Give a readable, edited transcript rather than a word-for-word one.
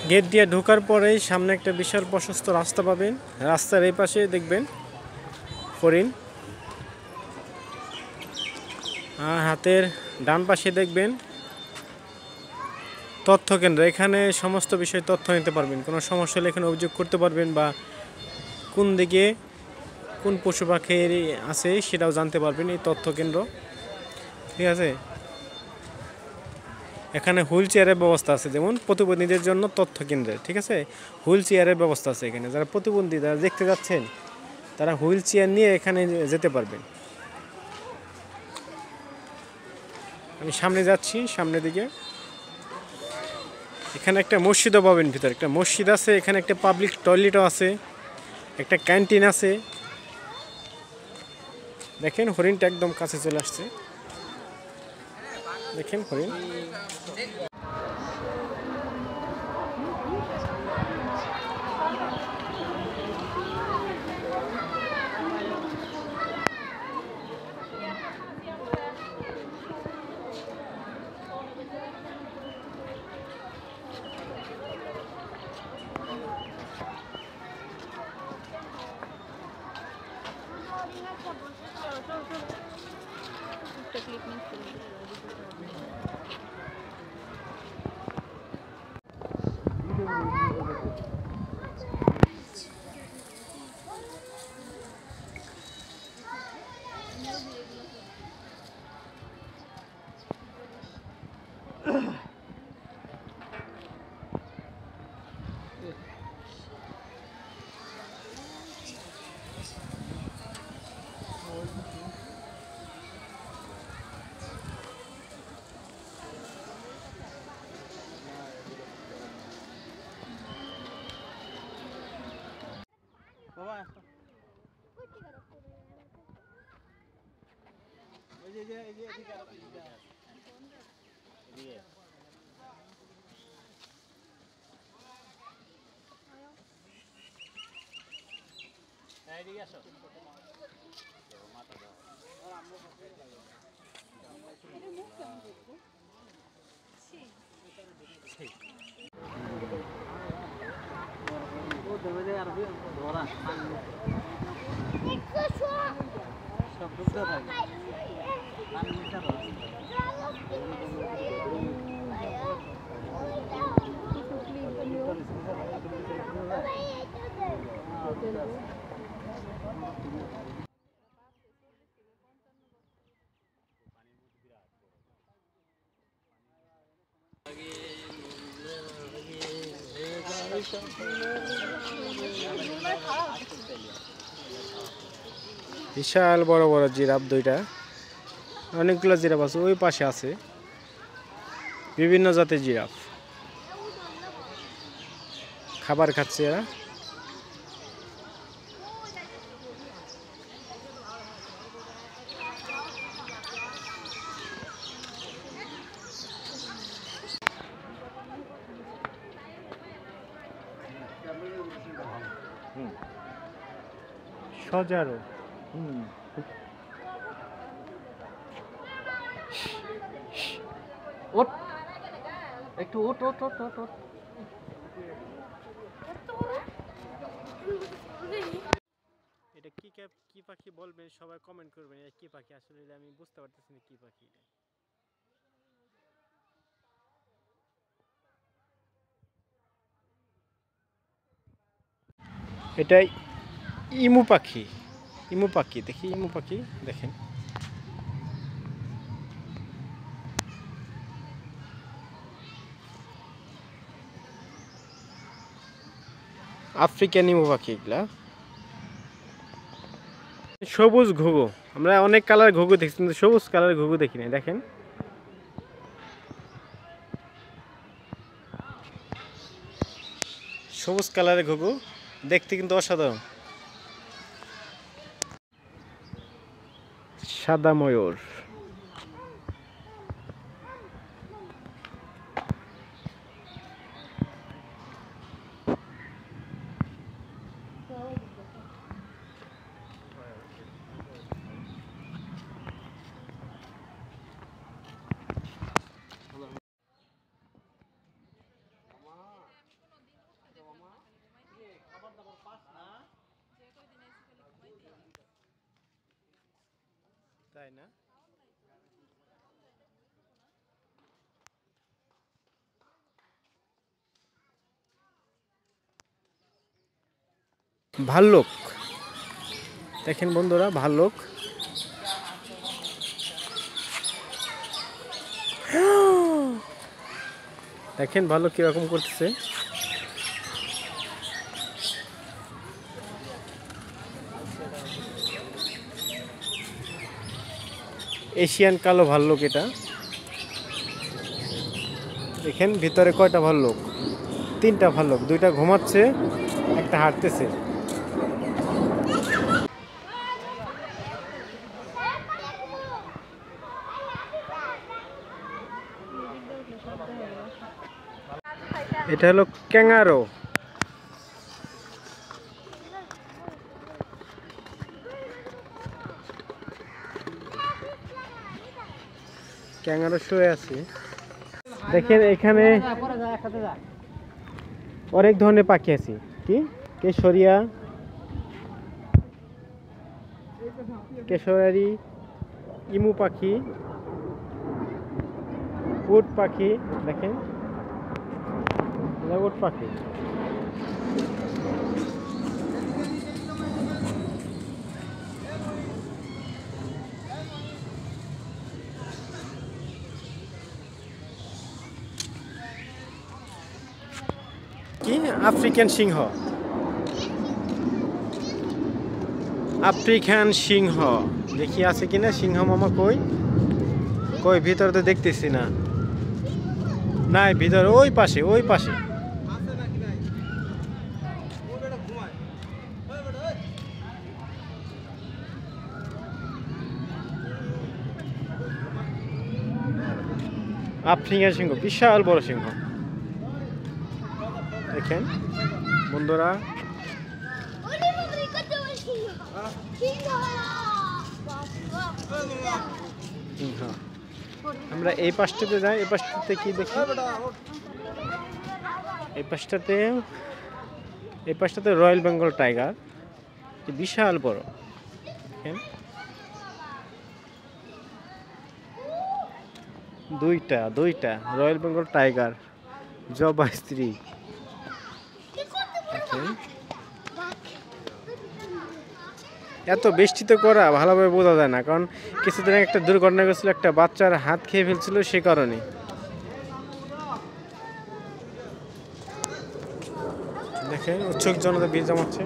Gate দিয়ে ঢোকার পরেই সামনে একটা বিশাল প্রশস্ত রাস্তা পাবেন। রাস্তার এই পাশে দেখবেন হরিণ, আর হাতের ডান পাশে দেখবেন তথ্য কেন্দ্র। এখানে সমস্ত বিষয় তথ্য নিতে পারবেন, কোনো সমস্যা হলে এখানে অভিযোগ করতে পারবেন, বা কোন দিকে কোন পশু পাখি আছে সেটাও জানতে পারবেন এই তথ্য কেন্দ্র। ঠিক আছে, এখানে হুইল চেয়ারের ব্যবস্থা আছে, যেমন প্রতিবন্ধীদের জন্য তথ্য কেন্দ্রে। ঠিক আছে, হুইল চেয়ারের ব্যবস্থা আছে এখানে। যারা প্রতিবন্ধী, যারা দেখতে যাচ্ছেন, তারা হুইল চেয়ার নিয়ে এখানে যেতে পারবেন। আমি সামনে যাচ্ছি, সামনের দিকে। এখানে একটা মসজিদও পাবেন, ভিতরে একটা মসজিদ আছে, এখানে একটা পাবলিক টয়লেটও আছে, একটা ক্যান্টিন আছে। দেখেন হরিণটা একদম কাছে চলে আসছে, দেখেন হরিণ। বিশাল বড় বড় জিরাফ দুইটা, অনেকগুলো জিরাফ আছে, ওই পাশে আছে বিভিন্ন জাতের জিরাফ, খাবার খাচ্ছে এরা। সজারু ওট একটু ওট ওট ওট ওট ওট। এটা কি পাখি বলবেন, সবাই কমেন্ট করবেন। এটা কি পাখি আসলে আমি বুঝতে পারতেছি না কি পাখি এটা। ইমু পাখি, ইমু পাখি দেখি, ইমু পাখি দেখেন। আফ্রিকান ইমু পাখি এগুলা। সবুজ ঘুঘু, আমরা অনেক কালার ঘুঘু দেখছি, কিন্তু সবুজ কালার ঘুঘু দেখি না। দেখেন সবুজ কালারের ঘুঘু, দেখতে কিন্তু অসাধারণ। সাদা ময়ূর, তাই না? ভাল্লুক দেখেন বন্ধুরা, ভাল্লুক। দেখেন ভাল্লুক কিরকম করতেছে। এশিয়ান কালো ভাল্লুক এটা। দেখেন ভিতরে কয়টা ভাল্লুক, 3টা ভাল্লুক, 2টা ঘুমাচ্ছে, একটা হাঁটতেছে। এটা হলো ক্যাঙ্গারো। ক্যাঙ্গারো শুয়ে আছে। দেখেন এখানে অনেক ধরনের পাখি আছে। কি কেশরিয়া, কেশরারি, ইমু পাখি, উট পাখি। দেখেন উট পাখি। কি আফ্রিকান সিংহ, আফ্রিকান সিংহ। দেখি আছে কিনা সিংহ মামা, কই কই ভিতরে তো দেখতেছি না। নাই ভিতরে, ওই পাশে, ওই পাশে। আফ্রিকান সিংহ, বিশাল বড় সিংহ। দেখেন বন্ধুরা, সিংহ। আমরা এই পাশটাতে যাই, এই পাশটাতে কি দেখি, এই পাশটাতে রয়্যাল বেঙ্গল টাইগার, বিশাল বড়। দেখেন দুইটা রয়্যাল বেঙ্গল টাইগার, জবা স্ত্রী। এত বৃষ্টিতে করা ভালোভাবে বোঝা যায় না, কারণ কিছুদিন আগে একটা দুর্ঘটনা গেছিল, একটা বাচ্চার হাত খেয়ে ফেলছিল, সে কারণে। দেখেন উৎসুক জনতা ভিড় জমাচ্ছে।